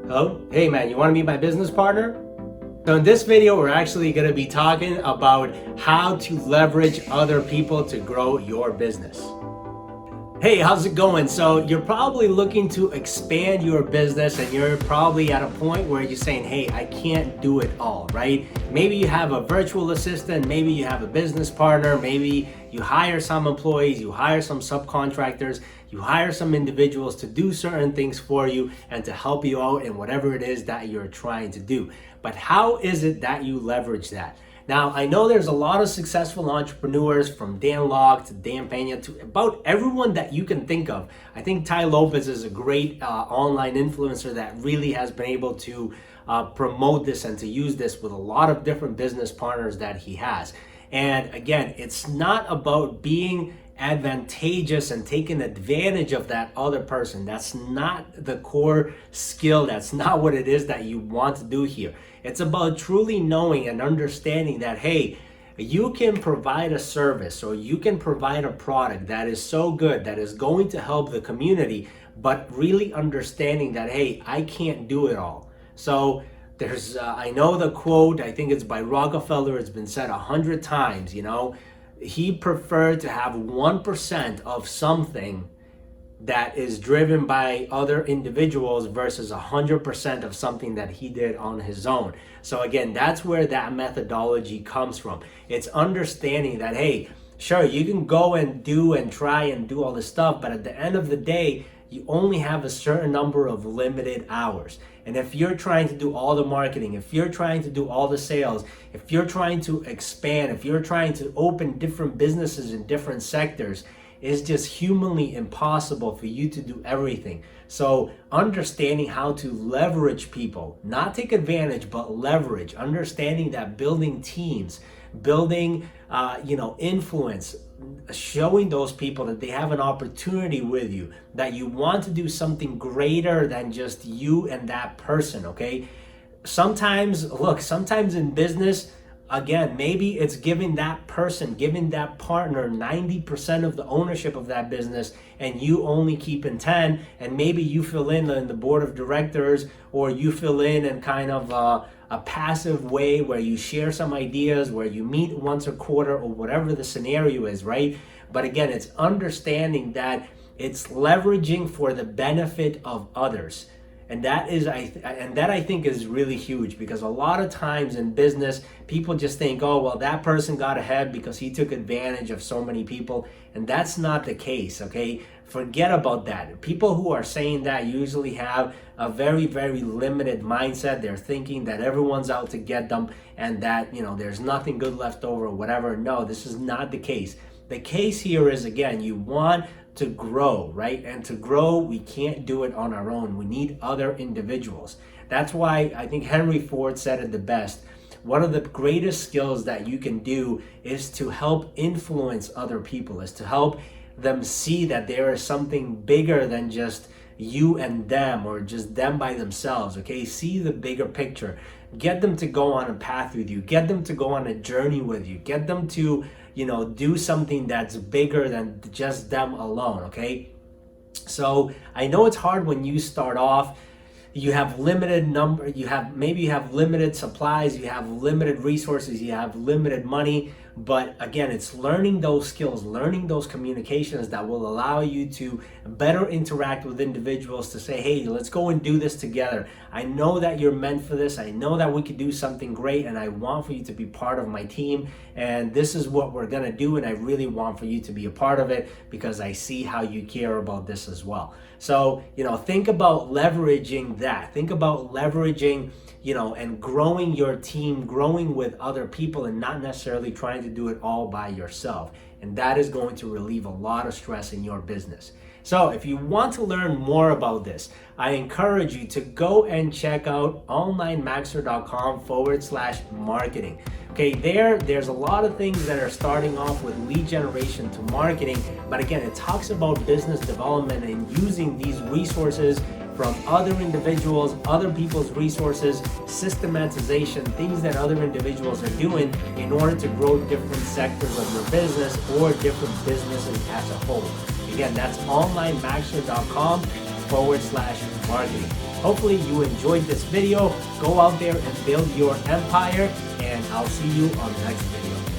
Hello? Hey man, you want to be my business partner? So in this video, we're actually going to be talking about how to leverage other people to grow your business. Hey, how's it going? So you're probably looking to expand your business and you're probably at a point where you're saying, hey, I can't do it all, right? Maybe you have a virtual assistant, maybe you have a business partner, maybe you hire some employees, you hire some subcontractors, you hire some individuals to do certain things for you and to help you out in whatever it is that you're trying to do. But how is it that you leverage that? Now, I know there's a lot of successful entrepreneurs from Dan Locke to Dan Pena to about everyone that you can think of. I think Ty Lopez is a great online influencer that really has been able to promote this and to use this with a lot of different business partners that he has. And again, it's not about being advantageous and taking advantage of that other person. That's not the core skill. That's not what it is that you want to do here. It's about truly knowing and understanding that, hey, you can provide a service or you can provide a product that is so good that is going to help the community, but really understanding that, hey, I can't do it all. So there's, I know the quote, I think it's by Rockefeller, it's been said 100 times, he preferred to have 1% of something that is driven by other individuals versus 100% of something that he did on his own. So again, that's where that methodology comes from. It's understanding that, hey, sure, you can go and do and try and do all this stuff, but at the end of the day, you only have a certain number of limited hours. And if you're trying to do all the marketing, if you're trying to do all the sales, if you're trying to expand, if you're trying to open different businesses in different sectors, it's just humanly impossible for you to do everything. So understanding how to leverage people, not take advantage, but leverage, understanding that building teams, building, influence, showing those people that they have an opportunity with you, that you want to do something greater than just you and that person, okay? Sometimes in business, again, maybe it's giving that person, giving that partner 90% of the ownership of that business and you only keeping 10, and maybe you fill in the board of directors, or you fill in kind of a passive way where you share some ideas, where you meet once a quarter or whatever the scenario is, right? But again, it's understanding that it's leveraging for the benefit of others. And that I think is really huge, because a lot of times in business, people just think, oh, well, that person got ahead because he took advantage of so many people. And that's not the case, okay? Forget about that. People who are saying that usually have a very, very limited mindset. They're thinking that everyone's out to get them and that, there's nothing good left over or whatever. No, this is not the case. The case here is, again, you want to grow, right? And to grow, we can't do it on our own. We need other individuals. That's why I think Henry Ford said it the best. One of the greatest skills that you can do is to help influence other people, is to help them see that there is something bigger than just you and them, or just them by themselves, okay? See the bigger picture. Get them to go on a path with you. Get them to go on a journey with you. Get them to, do something that's bigger than just them alone, okay? So I know it's hard when you start off. You have limited number, maybe you have limited supplies, you have limited resources, you have limited money, but again, it's learning those skills, learning those communications that will allow you to better interact with individuals, to say, hey, let's go and do this together. I know that you're meant for this. I know that we could do something great, and I want for you to be part of my team, and this is what we're gonna do, and I really want for you to be a part of it because I see how you care about this as well. So, think about leveraging that. Think about leveraging, and growing your team, growing with other people, and not necessarily trying to do it all by yourself. And that is going to relieve a lot of stress in your business. So if you want to learn more about this, I encourage you to go and check out onlinemaxer.com/marketing. Okay, there's a lot of things that are starting off with lead generation to marketing, but again, it talks about business development and using these resources from other individuals, other people's resources, systematization, things that other individuals are doing in order to grow different sectors of your business or different businesses as a whole. Again, that's onlinemaxer.com/marketing. Hopefully you enjoyed this video. Go out there and build your empire, and I'll see you on the next video.